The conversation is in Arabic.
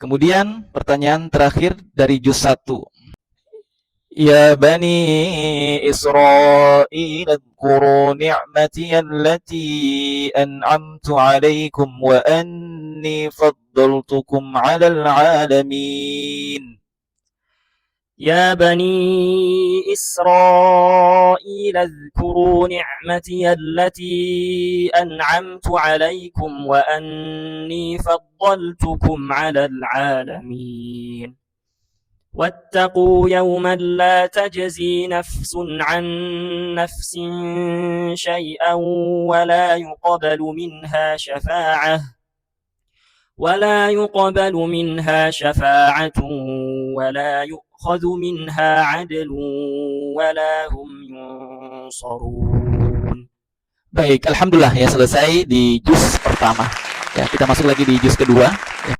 Kemudian pertanyaan terakhir dari juz 1. Ya bani Israil اذكروا نعمتي التي أنعمت عليكم وأني فضلتكم على العالمين. يا بني إسرائيل اذكروا نعمتي التي أنعمت عليكم وأني فضلتكم على العالمين. واتقوا يوما لا تجزي نفس عن نفس شيئا ولا يقبل منها شفاعة ولا يؤخذ منها عدل ولا هم ينصرون. Baik, alhamdulillah ya selesai di juz pertama. Ya, kita masuk lagi di juz kedua. Ya,